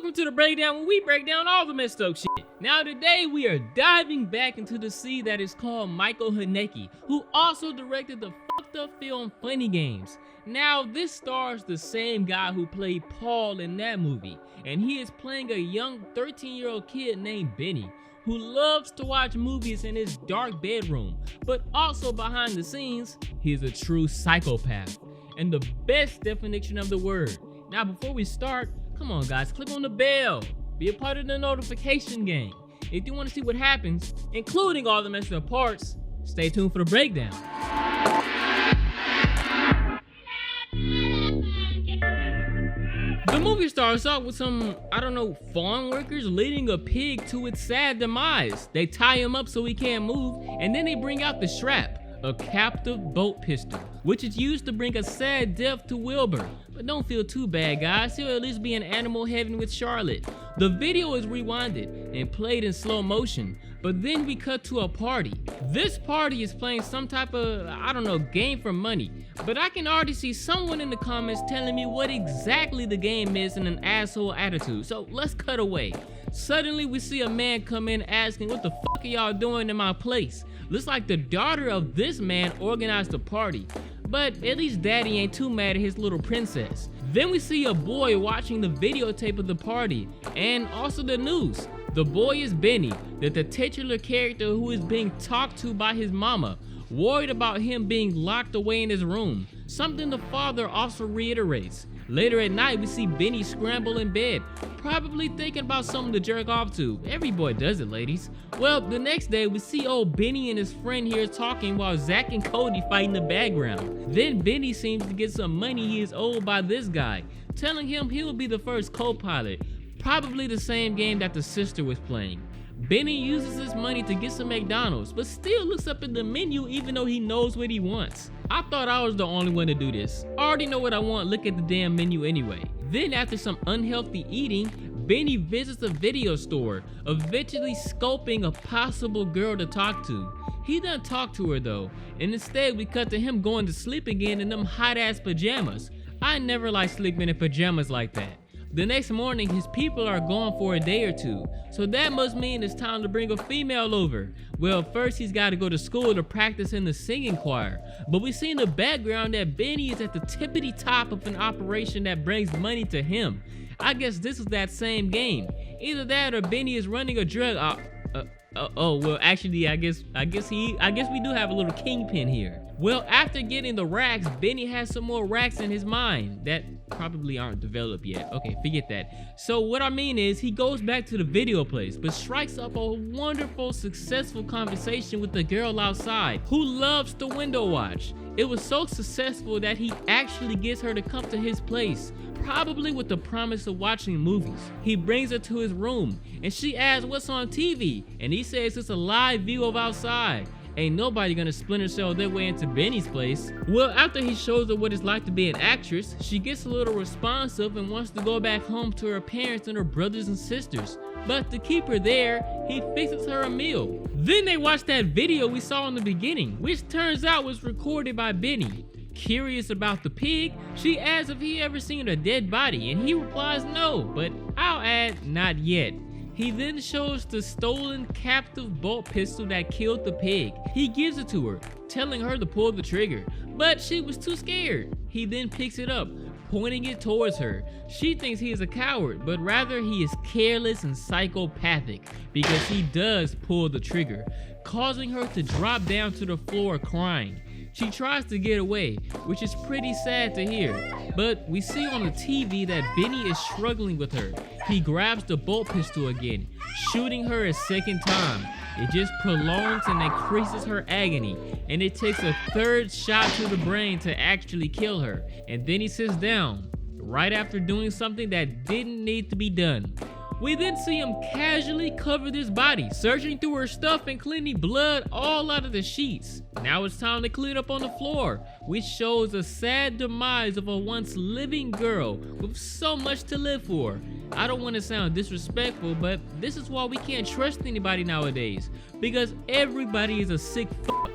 welcome to the breakdown where we break down all the messed up shit. Now today we are diving back into the sea that is called Michael Haneke, who also directed the fucked up film Funny Games. Now this stars the same guy who played Paul in that movie, and he is playing a young 13-year-old kid named Benny, who loves to watch movies in his dark bedroom, but also behind the scenes, he is a true psychopath, and the best definition of the word. Now before we start, come on guys, click on the bell, be a part of the notification gang. If you want to see what happens, including all the messed up parts, stay tuned for the breakdown. The movie starts off with some, farm workers leading a pig to its sad demise. They tie him up so he can't move, and then they bring out the strap, a captive bolt pistol, which is used to bring a sad death to Wilbur. But don't feel too bad guys, he'll at least be in animal heaven with Charlotte. The video is rewinded and played in slow motion, but then we cut to a party. This party is playing some type of, game for money, but I can already see someone in the comments telling me what exactly the game is in an asshole attitude, so let's cut away. Suddenly we see a man come in asking, what the fuck are y'all doing in my place? Looks like the daughter of this man organized the party, but at least daddy ain't too mad at his little princess. Then we see a boy watching the videotape of the party and also the news. The boy is Benny, the titular character who is being talked to by his mama, worried about him being locked away in his room, something the father also reiterates. Later at night, we see Benny scramble in bed, probably thinking about something to jerk off to. Every boy does it, ladies. Well, the next day, we see old Benny and his friend here talking while Zach and Cody fight in the background. Then Benny seems to get some money he is owed by this guy, telling him he will be the first co-pilot, probably the same game that the sister was playing. Benny uses his money to get some McDonald's, but still looks up at the menu even though he knows what he wants. I thought I was the only one to do this. I already know what I want, look at the damn menu anyway. Then after some unhealthy eating, Benny visits a video store, eventually scoping a possible girl to talk to. He doesn't talk to her though, and instead we cut to him going to sleep again in them hot ass pajamas. I never like sleeping in pajamas like that. The next morning, his people are gone for a day or two, so that must mean it's time to bring a female over. Well, first he's got to go to school to practice in the singing choir, but we see in the background that Benny is at the tippity top of an operation that brings money to him. I guess this is that same game. Either that or Benny is running a drug well actually I guess we do have a little kingpin here. Well, after getting the racks, Benny has some more racks in his mind that probably aren't developed yet. Okay, forget that. So what I mean is he goes back to the video place, but strikes up a wonderful, successful conversation with the girl outside who loves to window watch. It was so successful that he actually gets her to come to his place, probably with the promise of watching movies. He brings her to his room and she asks what's on TV, and he says it's a live view of outside. Ain't nobody gonna splinter cell their way into Benny's place. Well, after he shows her what it's like to be an actress, she gets a little responsive and wants to go back home to her parents and her brothers and sisters. But to keep her there, he fixes her a meal. Then they watch that video we saw in the beginning, which turns out was recorded by Benny. Curious about the pig, she asks if he ever seen a dead body, and he replies no, but I'll add not yet. He then shows the stolen captive bolt pistol that killed the pig. He gives it to her, telling her to pull the trigger, but she was too scared. He then picks it up, pointing it towards her. She thinks he is a coward, but rather he is careless and psychopathic because he does pull the trigger, causing her to drop down to the floor crying. She tries to get away, which is pretty sad to hear, but we see on the TV that Benny is struggling with her. He grabs the bolt pistol again, shooting her a second time. It just prolongs and increases her agony, and it takes a third shot to the brain to actually kill her. And then he sits down, right after doing something that didn't need to be done. We then see him casually cover this body, searching through her stuff and cleaning blood all out of the sheets. Now it's time to clean up on the floor, which shows a sad demise of a once living girl with so much to live for. I don't want to sound disrespectful, but this is why we can't trust anybody nowadays, because everybody is a sick fuck.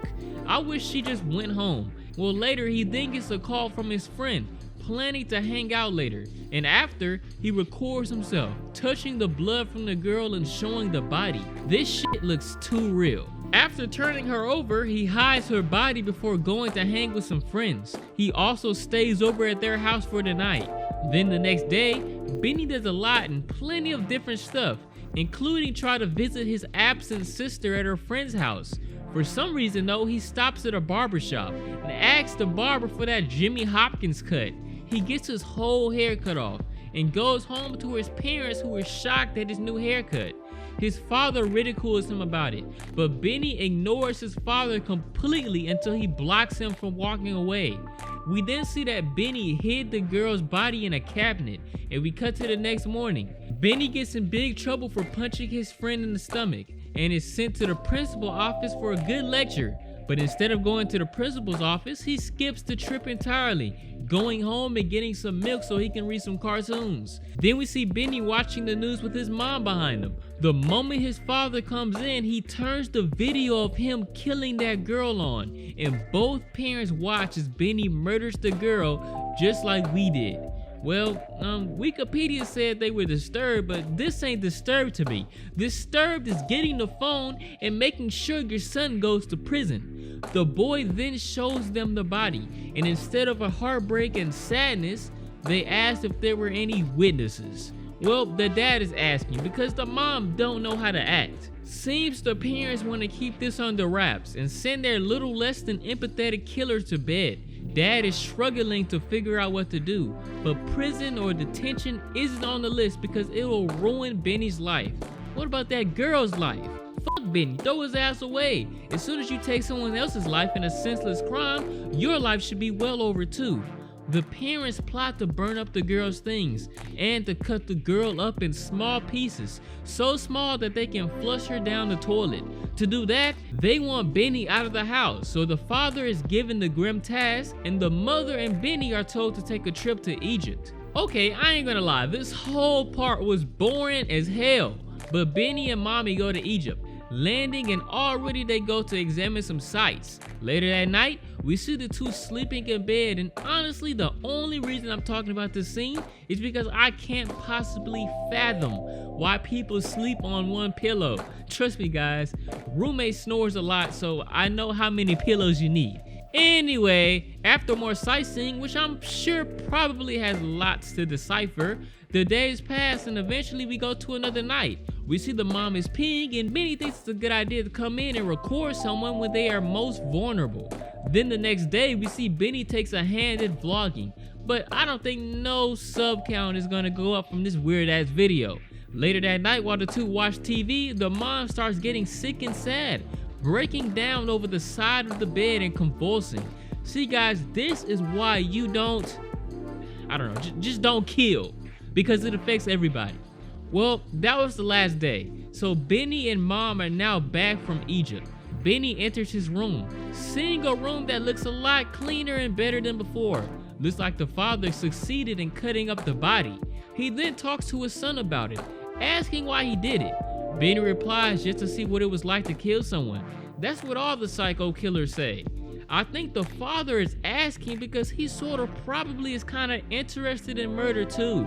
I wish she just went home. Well, later he then gets a call from his friend, planning to hang out later, and after, he records himself touching the blood from the girl and showing the body. This shit looks too real. After turning her over, he hides her body before going to hang with some friends. He also stays over at their house for the night. Then the next day, Benny does a lot and plenty of different stuff, including try to visit his absent sister at her friend's house. For some reason though, he stops at a barbershop and asks the barber for that Jimmy Hopkins cut. He gets his whole hair cut off and goes home to his parents, who are shocked at his new haircut. His father ridicules him about it, but Benny ignores his father completely until he blocks him from walking away. We then see that Benny hid the girl's body in a cabinet, and we cut to the next morning. Benny gets in big trouble for punching his friend in the stomach and is sent to the principal's office for a good lecture. But instead of going to the principal's office, he skips the trip entirely, going home and getting some milk so he can read some cartoons. Then we see Benny watching the news with his mom behind him. The moment his father comes in, he turns the video of him killing that girl on, and both parents watch as Benny murders the girl just like we did. Well, Wikipedia said they were disturbed, but this ain't disturbed to me. Disturbed is getting the phone and making sure your son goes to prison. The boy then shows them the body, and instead of a heartbreak and sadness, they asked if there were any witnesses. Well, the dad is asking because the mom don't know how to act. Seems the parents want to keep this under wraps and send their little less than empathetic killer to bed. Dad is struggling to figure out what to do, but prison or detention isn't on the list because it will ruin Benny's life. What about that girl's life? Fuck Benny, throw his ass away. As soon as you take someone else's life in a senseless crime, your life should be well over too. The parents plot to burn up the girl's things and to cut the girl up in small pieces, so small that they can flush her down the toilet. To do that, they want Benny out of the house, so the father is given the grim task and the mother and Benny are told to take a trip to Egypt. Okay, I ain't gonna lie, this whole part was boring as hell, but Benny and mommy go to Egypt, landing, and already they go to examine some sites. Later that night, we see the two sleeping in bed, and honestly the only reason I'm talking about this scene is because I can't possibly fathom why people sleep on one pillow. Trust me guys, roommate snores a lot, so I know how many pillows you need. Anyway, after more sightseeing, which I'm sure probably has lots to decipher, the days pass and eventually we go to another night. We see the mom is peeing and Benny thinks it's a good idea to come in and record someone when they are most vulnerable. Then the next day we see Benny takes a hand at vlogging, but I don't think no sub count is gonna go up from this weird ass video. Later that night while the two watch TV, the mom starts getting sick and sad, breaking down over the side of the bed and convulsing. See guys, this is why you don't, just don't kill, because it affects everybody. Well, that was the last day, so Benny and mom are now back from Egypt. Benny enters his room, seeing a room that looks a lot cleaner and better than before. Looks like the father succeeded in cutting up the body. He then talks to his son about it, asking why he did it. Benny replies just to see what it was like to kill someone. That's what all the psycho killers say. I think the father is asking because he sort of probably is kind of interested in murder too.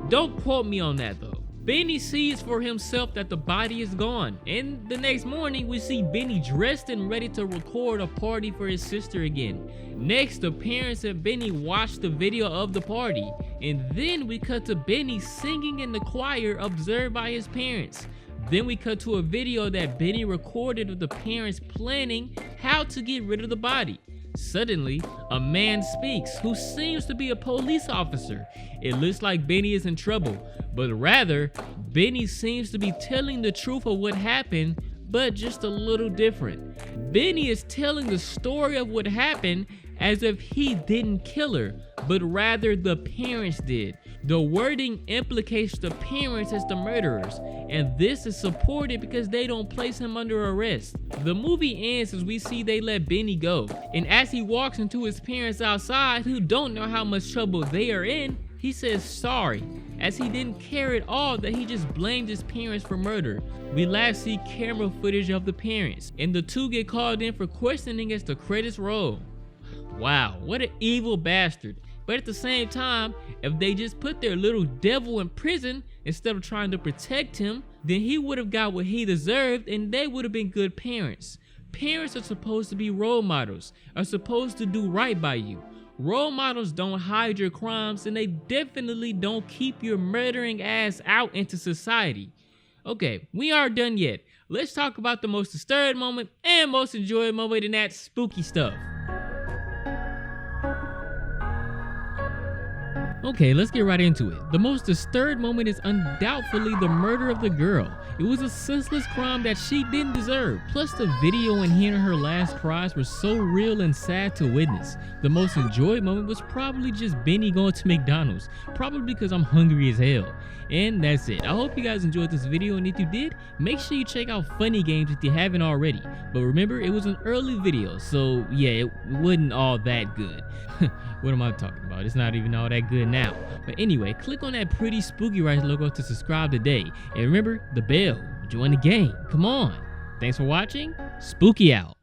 Don't quote me on that though. Benny sees for himself that the body is gone, and the next morning we see Benny dressed and ready to record a party for his sister again. Next, the parents and Benny watch the video of the party, and then we cut to Benny singing in the choir observed by his parents. Then we cut to a video that Benny recorded of the parents planning how to get rid of the body. Suddenly, a man speaks who seems to be a police officer. It looks like Benny is in trouble, but rather, Benny seems to be telling the truth of what happened, but just a little different. Benny is telling the story of what happened as if he didn't kill her, but rather the parents did. The wording implicates the parents as the murderers, and this is supported because they don't place him under arrest. The movie ends as we see they let Benny go, and as he walks into his parents outside who don't know how much trouble they are in, he says sorry, as he didn't care at all that he just blamed his parents for murder. We last see camera footage of the parents, and the two get called in for questioning as the credits roll. Wow, what an evil bastard. But at the same time, if they just put their little devil in prison instead of trying to protect him, then he would have got what he deserved and they would have been good parents. Parents are supposed to be role models, are supposed to do right by you. Role models don't hide your crimes and they definitely don't keep your murdering ass out into society. Okay, we aren't done yet. Let's talk about the most disturbed moment and most enjoyed moment in that spooky stuff. Okay, let's get right into it. The most disturbed moment is undoubtedly the murder of the girl. It was a senseless crime that she didn't deserve. Plus, the video and hearing her last cries were so real and sad to witness. The most enjoyed moment was probably just Benny going to McDonald's, probably because I'm hungry as hell. And that's it. I hope you guys enjoyed this video, and if you did, make sure you check out Funny Games if you haven't already. But remember, it was an early video, so yeah, it wasn't all that good. What am I talking about? It's not even all that good now. But anyway, click on that pretty SpookyRice logo to subscribe today. And remember, the bell. Join the game. Come on. Thanks for watching. Spooky out.